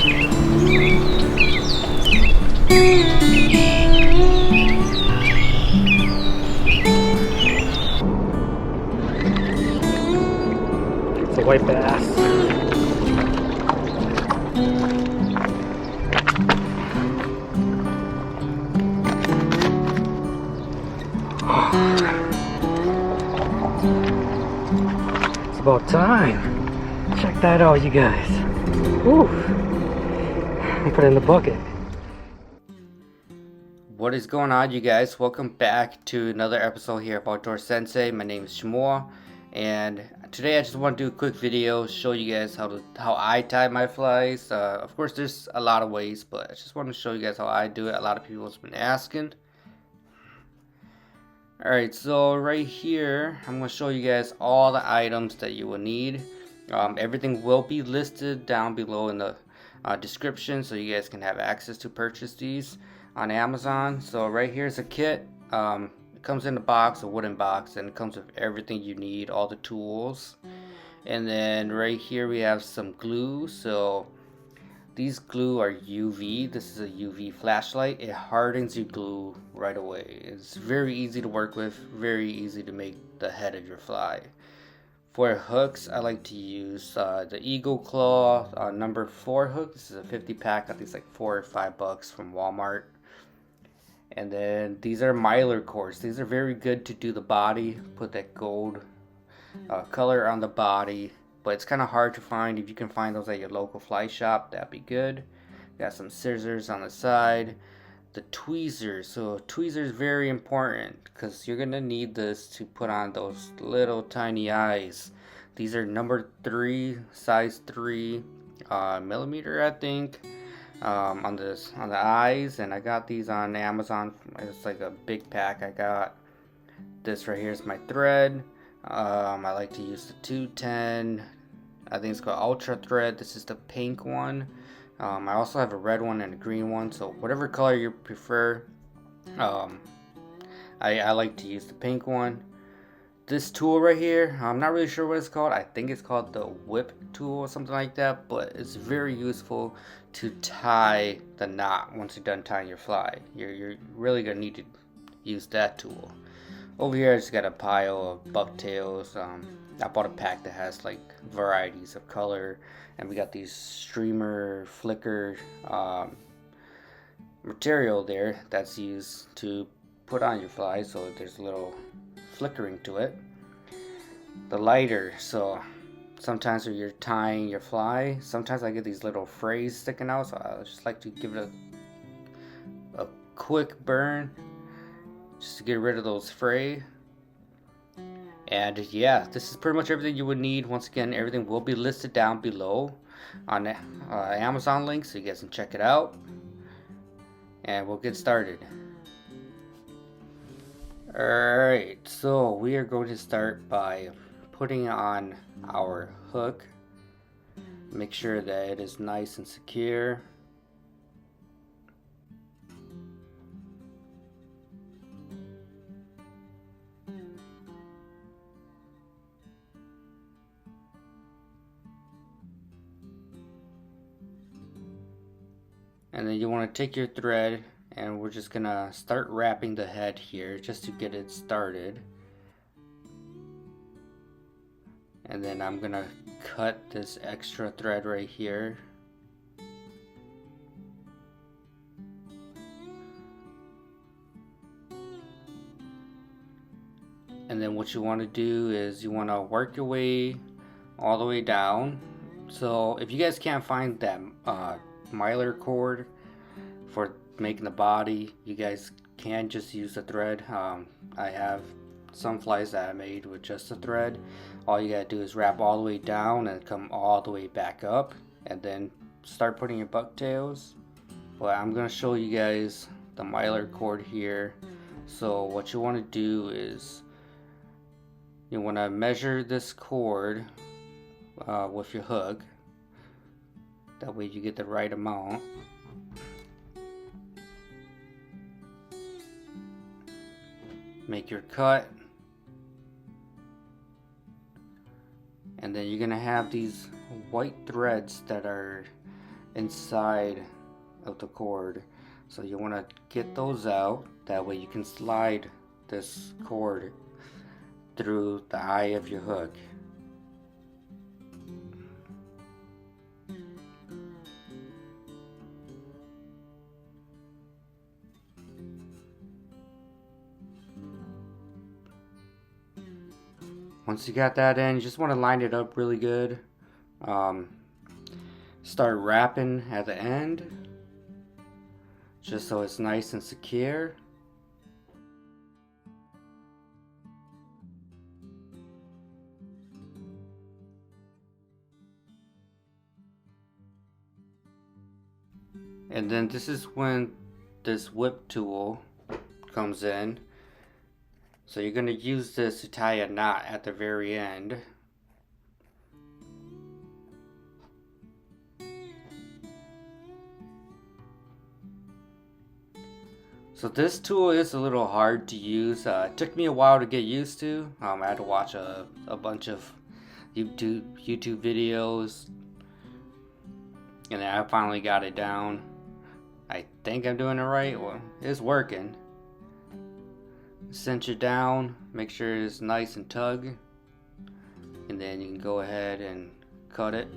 It's a white bass. It's about time. Check that out, you guys. Woo. Put it in the bucket. What is going on, you guys? Welcome back to another episode here of Outdoor Sensei. My name is Chimuayang, and today I just want to do a quick video, show you guys how I tie my flies. Of course, there's a lot of ways, but I just want to show you guys how I do it. A lot of people have been asking. Alright, so right here, I'm going to show you guys all the items that you will need. Everything will be listed down below in the description, so you guys can have access to purchase these on Amazon. So right here's a kit. It comes in a box, a wooden box, and it comes with everything you need, all the tools. And then right here we have some glue. So these glue are UV. This is a UV flashlight. It hardens your glue right away. It's very easy to work with, very easy to make the head of your fly. For hooks, I like to use the Eagle Claw number 4 hook. This is a 50 pack. I think it's like $4 or $5 from Walmart. And then these are mylar cords. These are very good to do the body. Put that gold color on the body. But it's kind of hard to find. If you can find those at your local fly shop, that'd be good. Got some scissors on the side. The tweezers. So tweezers very important because you're gonna need this to put on those little tiny eyes. These are number 3, size 3 millimeter, I think, on the eyes. And I got these on Amazon. It's like a big pack. I got this right here is my thread. I like to use the 210. I think it's called Ultra Thread. This is the pink one. I also have a red one and a green one. So whatever color you prefer. I like to use the pink one. This tool right here, I'm not really sure what it's called. I think it's called the whip tool or something like that. But it's very useful to tie the knot once you're done tying your fly. You're really going to need to use that tool. Over here I just got a pile of bucktails. I bought a pack that has like varieties of color, and we got these streamer flicker material there that's used to put on your fly, so there's a little flickering to it. The lighter, so sometimes when you're tying your fly, sometimes I get these little frays sticking out, so I just like to give it a quick burn just to get rid of those fray. And yeah, this is pretty much everything you would need. Once again, everything will be listed down below on the Amazon link, so you guys can check it out. And we'll get started. Alright, so we are going to start by putting on our hook. Make sure that it is nice and secure. And then you want to take your thread, and we're just gonna start wrapping the head here just to get it started. And then I'm gonna cut this extra thread right here. And then what you want to do is you want to work your way all the way down. So if you guys can't find that mylar cord for making the body, you guys can just use the thread. I have some flies that I made with just the thread. All you gotta do is wrap all the way down and come all the way back up, and then start putting your bucktails. But I'm gonna show you guys the mylar cord here. So what you want to do is you want to measure this cord with your hook. That way you get the right amount. Make your cut. And then you're going to have these white threads that are inside of the cord. So you want to get those out, that way you can slide this cord through the eye of your hook. Once you got that in, you just want to line it up really good. Start wrapping at the end, just so it's nice and secure. And then this is when this whip tool comes in. So you're going to use this to tie a knot at the very end. So this tool is a little hard to use. It took me a while to get used to. I had to watch a bunch of YouTube videos, and then I finally got it down. I think I'm doing it right. Well, it's working. Cinch it down, make sure it's nice and tug, and then you can go ahead and cut it.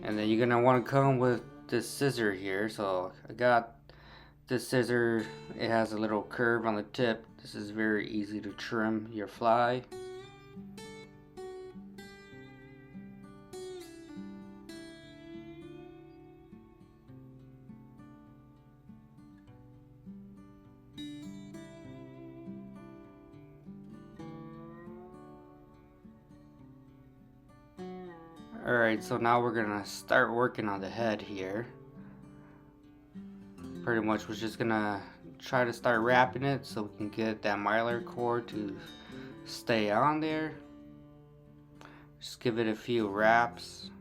And then you're gonna want to come with this scissor here. So I got this scissor, it has a little curve on the tip. This is very easy to trim your fly. Alright, so now we're gonna start working on the head here. Pretty much we're just gonna try to start wrapping it so we can get that mylar cord to stay on there. Just give it a few wraps.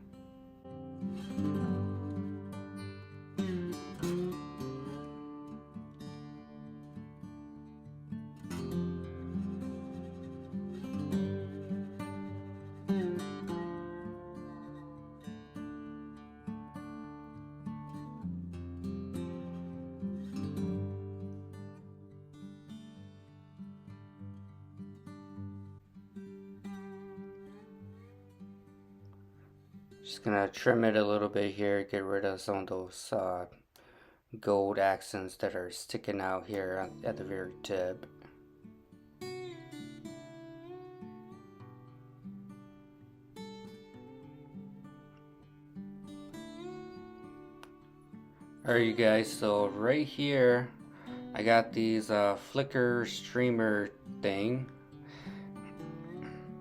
Just gonna trim it a little bit here, get rid of some of those gold accents that are sticking out here at the very tip. Alright you guys, so right here I got these flicker streamer thing.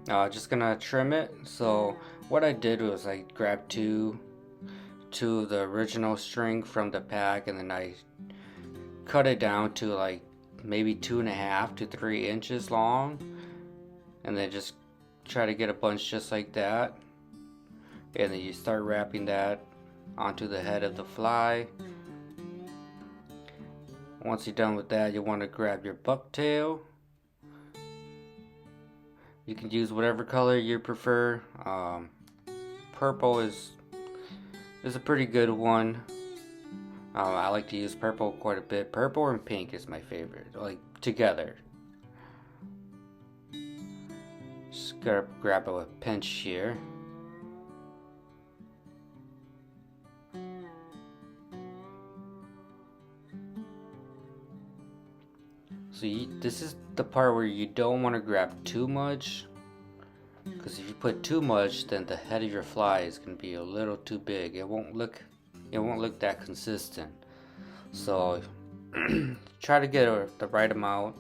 Just gonna trim it. So what I did was I grabbed two of the original string from the pack, and then I cut it down to like maybe 2.5 to 3 inches long, and then just try to get a bunch just like that, and then you start wrapping that onto the head of the fly. Once you're done with that, you want to grab your bucktail. You can use whatever color you prefer. Purple is a pretty good one. I like to use purple quite a bit. Purple and pink is my favorite, like together. Just gotta grab a pinch here. So this is the part where you don't want to grab too much, because if you put too much, then the head of your fly is going to be a little too big. It won't look that consistent. So try to get the right amount.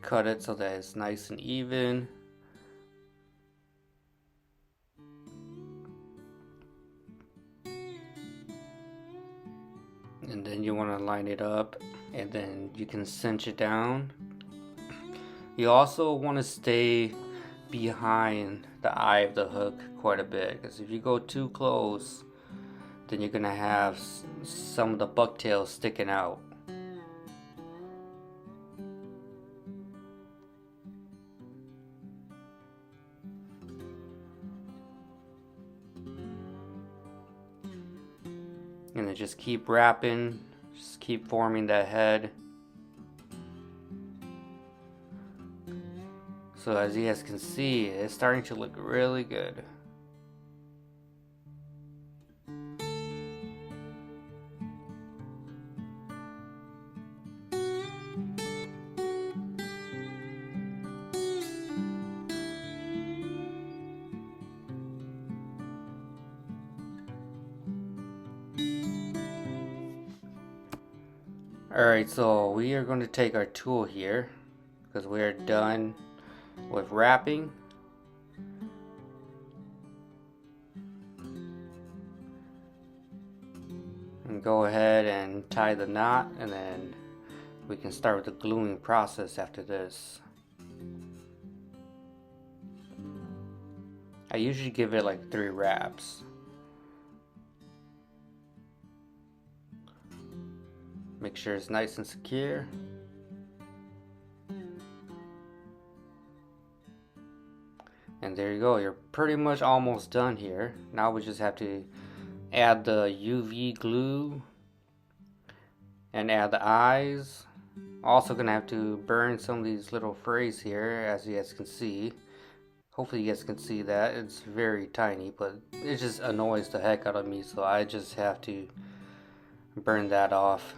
Cut it so that it's nice and even. And then you want to line it up, and then you can cinch it down. You also want to stay behind the eye of the hook quite a bit, because if you go too close, then you're gonna have some of the bucktail sticking out. And then just keep wrapping, just keep forming that head. So as you guys can see, it's starting to look really good. Alright, so we are going to take our tool here, because we are done with wrapping. And go ahead and tie the knot, and then we can start with the gluing process after this. I usually give it like 3 wraps. Make sure it's nice and secure. And there you go, you're pretty much almost done here. Now we just have to add the UV glue and add the eyes. Also gonna have to burn some of these little frays here, as you guys can see. Hopefully you guys can see that. It's very tiny, but it just annoys the heck out of me, so I just have to burn that off.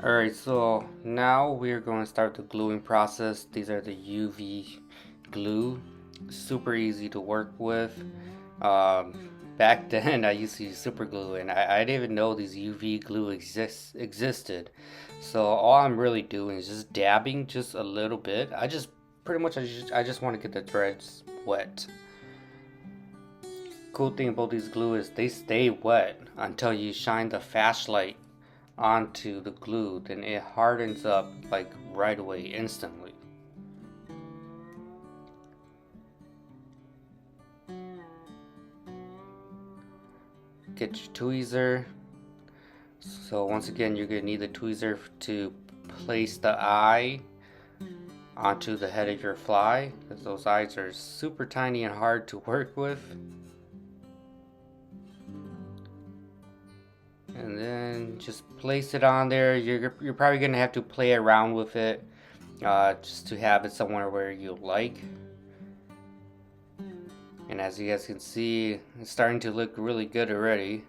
Alright, so now we're going to start the gluing process. These are the UV glue. Super easy to work with. Back then I used to use super glue, and I didn't even know these UV glue existed. So all I'm really doing is just dabbing just a little bit. I just want to get the threads wet. Cool thing about these glue is they stay wet until you shine the flashlight onto the glue, then it hardens up like right away, instantly. Get your tweezer. So once again, you're gonna need the tweezer to place the eye onto the head of your fly, because those eyes are super tiny and hard to work with. And then just place it on there. You're probably gonna have to play around with it just to have it somewhere where you like. And as you guys can see, it's starting to look really good already.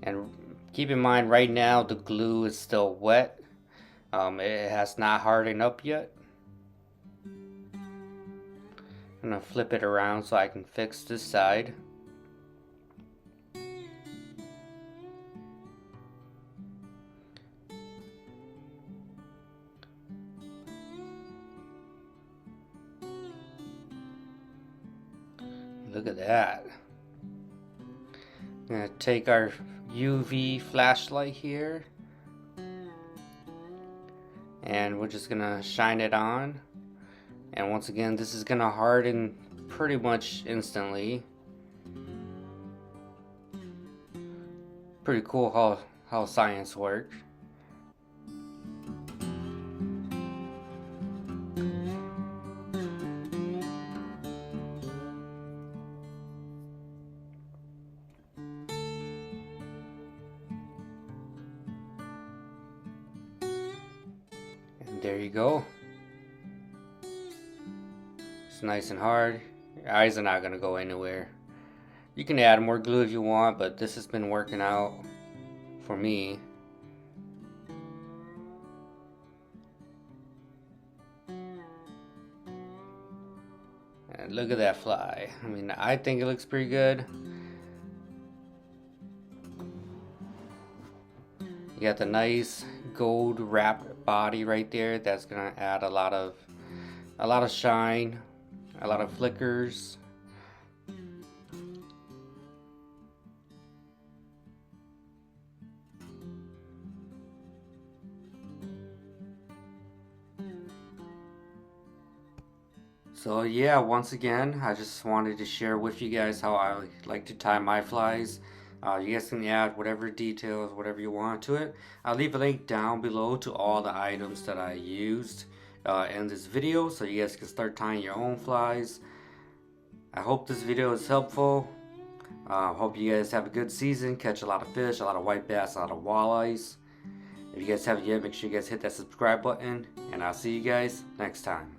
And keep in mind, right now the glue is still wet. It has not hardened up yet. I'm gonna flip it around so I can fix this side. Look at that. I'm gonna take our UV flashlight here, and we're just gonna shine it on. And once again, this is gonna harden pretty much instantly. Pretty cool how science works. There you go. It's nice and hard. Your eyes are not going to go anywhere. You can add more glue if you want, but this has been working out for me. man, look at that fly. I mean, I think it looks pretty good. You got the nice gold wrapped body right there. That's gonna add a lot of shine, a lot of flickers. So yeah, once again, I just wanted to share with you guys how I like to tie my flies. You guys can add whatever details, whatever you want to it. I'll leave a link down below to all the items that I used in this video, so you guys can start tying your own flies. I hope this video is helpful. Hope you guys have a good season, catch a lot of fish, a lot of white bass, a lot of walleyes. If you guys haven't yet, make sure you guys hit that subscribe button, and I'll see you guys next time.